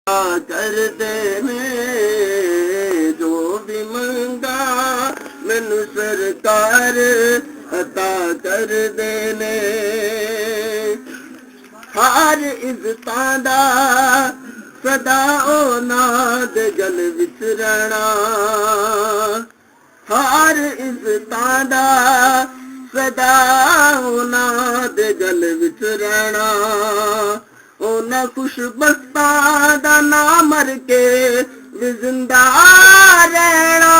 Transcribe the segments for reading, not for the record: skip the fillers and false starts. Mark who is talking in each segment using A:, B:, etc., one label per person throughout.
A: कर देने जो भी मंगा मैनू सरकार अता कर देने। हर इज्जतां दा सदा औलाद गल विच रहना, हर इज्जतां दा सदा औलाद गल विच रहना। उन्हें खुशबख्तां दा ना मर के भी जिंदा रहना,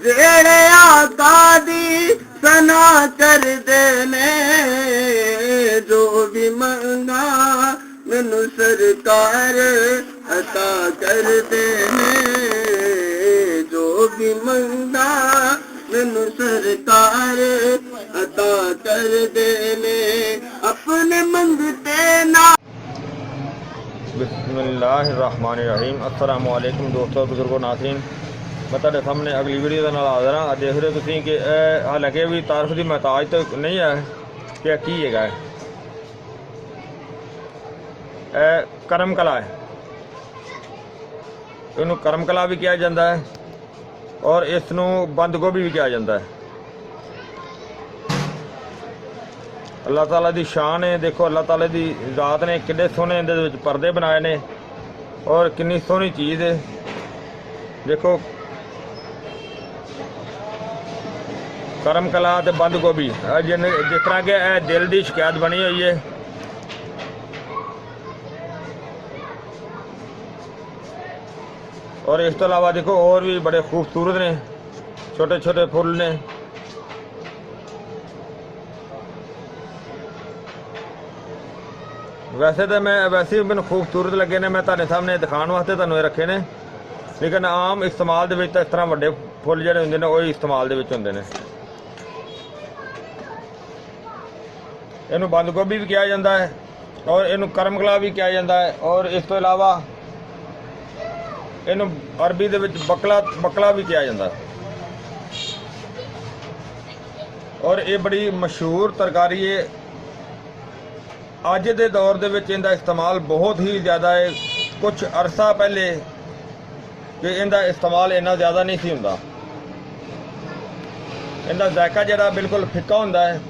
A: जेड़े आका दी सना कर देने जो भी मंगा मैनू सरकार अता कर देने। जो भी मंगा मैनू सरकार अता कर देने, अपने मंगते ना।
B: बिस्मिल्लाहिर्रहमानिर्रहीम। अस्सलामु अलैकुम दोस्तों, बुजुर्गों, नाज़रीन। मैं तुहाडे सामने अगली वीडियो के नाल हाज़िर हाँ। देख रहे हो तुसीं कि हालांकि भी तारफ की महताज तो नहीं है कि की है करम कला है। इनू करम कला भी कहा जाता है और इसनू बंद गोभी भी कहा जाता है। अल्लाह ताला दी शान है। देखो अल्लाह ताला दी ज़ात ने कितने सोहने इहदे विच परदे बनाए ने और कितनी सोहनी चीज़ है। देखो करम कला ते बंद गोभी जिस तरह के दिल की शिकायत बनी हुई है। और इस तो अलावा देखो और भी बड़े खूबसूरत ने छोटे छोटे फुल ने। वैसे तो वैसे भी मैंने खूबसूरत लगे ने, मैं तुहाडे सामने दिखाने वास्ते तुहानूं रखे ने, लेकिन आम इस्तेमाल दे विच तां इस तरह वड्डे फुल जिहड़े हुंदे ने ओही इस्तेमाल दे विच हुंदे ने। इहनूं बंद गोभी भी कहा जाता है और इहनूं करम कला भी कहा जाता है। और इस तो इलावा इहनूं अरबी दे विच बकला भी कहा जाता है। और ये बड़ी मशहूर तरकारी है। अज के दौर दे विच इहदा इस्तेमाल बहुत ही ज़्यादा है। कुछ अरसा पहले कि इहदा इस्तेमाल इन्ना ज़्यादा नहीं सी हुंदा। इहदा जायका जिहड़ा बिल्कुल फिक्का हुंदा है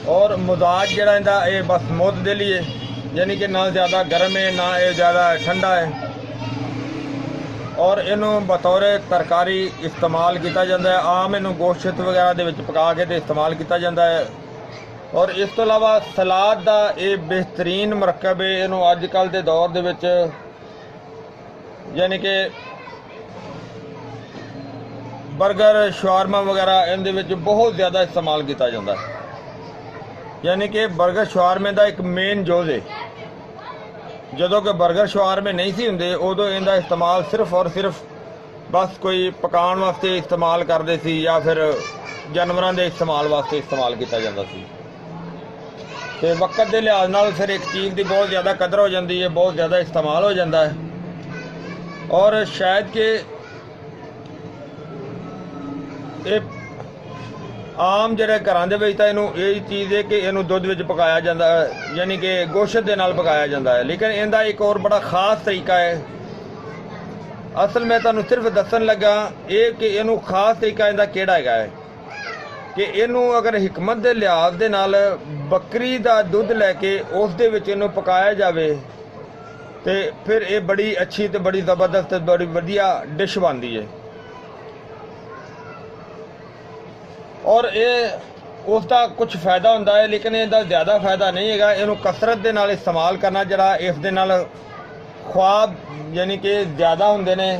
B: और मजाज जिहड़ा इहदा ये बस मोतदली है, यानी कि ना ज़्यादा गर्म है ना ये ज़्यादा ठंडा है। और इनू बतौर तरकारी इस्तेमाल किया जाता है। आम इनू गोश्त वगैरह दे विच पका के ते इस्तेमाल किया जाता है। और इस तो अलावा सलाद का ये बेहतरीन मुरक्कब है। इनू अजकल के दौर दे विच यानी कि बर्गर शवारमा वगैरह इन दे विच बहुत ज़्यादा इस्तेमाल किया जाता है। यानी कि बर्गर शवारमे का एक मेन जोज है। जदों कि बर्गर शवारमे नहीं सी हुंदे उदों इनका इस्तेमाल सिर्फ और सिर्फ बस कोई पकाने वास्ते इस्तेमाल करते सी या फिर जानवरों के इस्तेमाल वास्ते इस्तेमाल किया जाता सी। तो वक्त के लिहाज नाल फिर एक चीज़ की बहुत ज़्यादा कदर हो जाती है, बहुत ज़्यादा इस्तेमाल हो जाता है। और शायद कि ये आम जिहड़े घरां दे विच तां इहनूं यही चीज़ है कि इहनूं दुध विच पकाया जाता है, यानी कि गोश्त दे नाल पकाया जाता है। लेकिन इहदा एक और बड़ा खास तरीका है। असल में तुहानूं सिर्फ दस्सण लगा ये कि इहनूं खास तरीका इहदा किहड़ा है कि इहनूं अगर हिकमत दे लिहाज दे नाल बकरी दा दुध लैके उस दे विच इहनूं पकाया जावे ते फिर ये बड़ी अच्छी ते बड़ी ज़बरदस्त बड़ी वधिया डिश बनदी है। और ये उसका कुछ फ़ायदा होता है, लेकिन इसका ज़्यादा फ़ायदा नहीं है। इनू कसरत के नाल इस्तेमाल करना जरा इस दे नाल ख्वाब यानी कि ज़्यादा होंदे ने,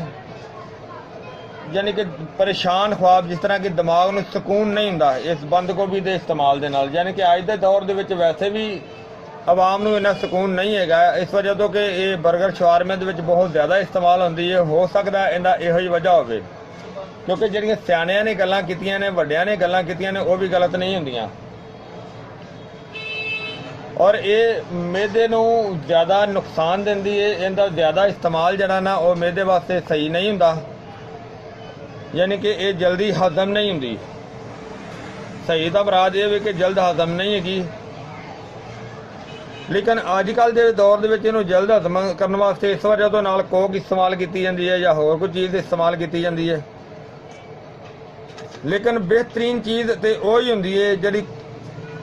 B: यानी कि परेशान ख्वाब, जिस तरह कि दिमाग में सुकून नहीं होंदा इस बंद गोभी के इस्तेमाल के नाल। यानी कि अज के दौर दे विच वैसे भी आवाम नूं इन्ना सुकून नहीं है, इस वजह तो कि ये बर्गर शवारमे दे विच बहुत ज़्यादा इस्तेमाल होंदी है। हो सकता है इहदा इहो ही वजह होवे, क्योंकि जिहड़ियां सियाणियां ने गल्लां कीतियां ने, वड्डियां ने गल्लां कीतियां ने, वो भी गलत नहीं होंदियां। और ये मैदे नूं ज़्यादा नुकसान दिंदी है। इहदा ज़्यादा इस्तेमाल जिहड़ा ना वो मैदे वास्ते सही नहीं हुंदा, यानी कि ये जल्दी हजम नहीं हुंदी। सही तो मुराद ये भी कि जल्द हजम नहीं हैगी, ਲੇਕਿਨ ਅੱਜ ਕੱਲ੍ਹ ਦੇ ਦੌਰ ਦੇ ਵਿੱਚ ਇਹਨੂੰ ਜਲਦ ਹਜ਼ਮ ਕਰਨ ਵਾਸਤੇ ਇਸ ਵਜ੍ਹਾ ਤੋਂ ਨਾਲ ਕੋਕ ਇਸਤੇਮਾਲ ਕੀਤੀ ਜਾਂਦੀ ਹੈ ਜਾਂ ਹੋਰ ਕੋਈ ਚੀਜ਼ ਇਸਤੇਮਾਲ ਕੀਤੀ ਜਾਂਦੀ ਹੈ। ਲੇਕਿਨ ਬਿਹਤਰੀਨ ਚੀਜ਼ ਤੇ ਉਹ ਹੀ ਹੁੰਦੀ ਹੈ ਜਿਹੜੀ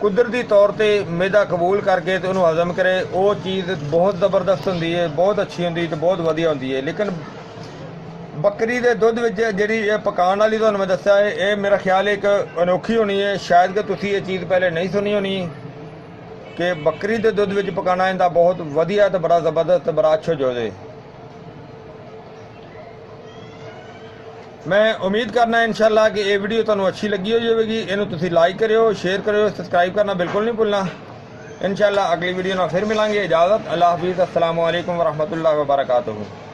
B: ਕੁਦਰਤੀ ਤੌਰ ਤੇ ਮੈਦਾ ਕਬੂਲ ਕਰਕੇ ਤੇ ਉਹਨੂੰ ਹਜ਼ਮ ਕਰੇ। ਉਹ ਚੀਜ਼ ਬਹੁਤ ਜ਼ਬਰਦਸਤ ਹੁੰਦੀ ਹੈ, ਬਹੁਤ ਅੱਛੀ ਹੁੰਦੀ ਤੇ ਬਹੁਤ ਵਧੀਆ ਹੁੰਦੀ ਹੈ। ਲੇਕਿਨ ਬੱਕਰੀ ਦੇ ਦੁੱਧ ਵਿੱਚ ਜਿਹੜੀ ਇਹ ਪਕਾਉਣ ਵਾਲੀ ਤੁਹਾਨੂੰ ਮੈਂ ਦੱਸਿਆ ਹੈ, ਇਹ ਮੇਰਾ ਖਿਆਲ ਇੱਕ ਅਨੋਖੀ ਹੋਣੀ ਹੈ। ਸ਼ਾਇਦ ਕਿ ਤੁਸੀਂ ਇਹ ਚੀਜ਼ ਪਹਿਲੇ ਨਹੀਂ ਸੁਣੀ ਹੋਣੀ ਕਿ ਬੱਕਰੀ ਦੇ ਦੁੱਧ ਵਿੱਚ ਪਕਾਉਣਾ ਇਹਦਾ ਬਹੁਤ ਵਧੀਆ ਤੇ ਬੜਾ ਜ਼ਬਰਦਸਤ ਤੇ ਬੜਾ ਅੱਛਾ ਜੋਜ਼ ਹੈ। ਮੈਂ ਉਮੀਦ ਕਰਨਾ ਇਨਸ਼ਾਅੱਲਾ ਕਿ ਇਹ ਵੀਡੀਓ ਤੁਹਾਨੂੰ ਅੱਛੀ ਲੱਗੀ ਹੋ ਜਾਵੇਗੀ। ਇਹਨੂੰ ਤੁਸੀਂ ਲਾਈਕ ਕਰਿਓ, ਸ਼ੇਅਰ ਕਰਿਓ, ਸਬਸਕ੍ਰਾਈਬ ਕਰਨਾ ਬਿਲਕੁਲ ਨਹੀਂ ਭੁੱਲਣਾ। ਇਨਸ਼ਾਅੱਲਾ ਅਗਲੀ ਵੀਡੀਓ ਨਾਲ ਫਿਰ ਮਿਲਾਂਗੇ। ਇਜਾਜ਼ਤ, ਅੱਲਾਹ ਹਾਫਿਜ਼, अस्सलाम वालेकुम वरहमतुल्लाहि वबरकातुहू।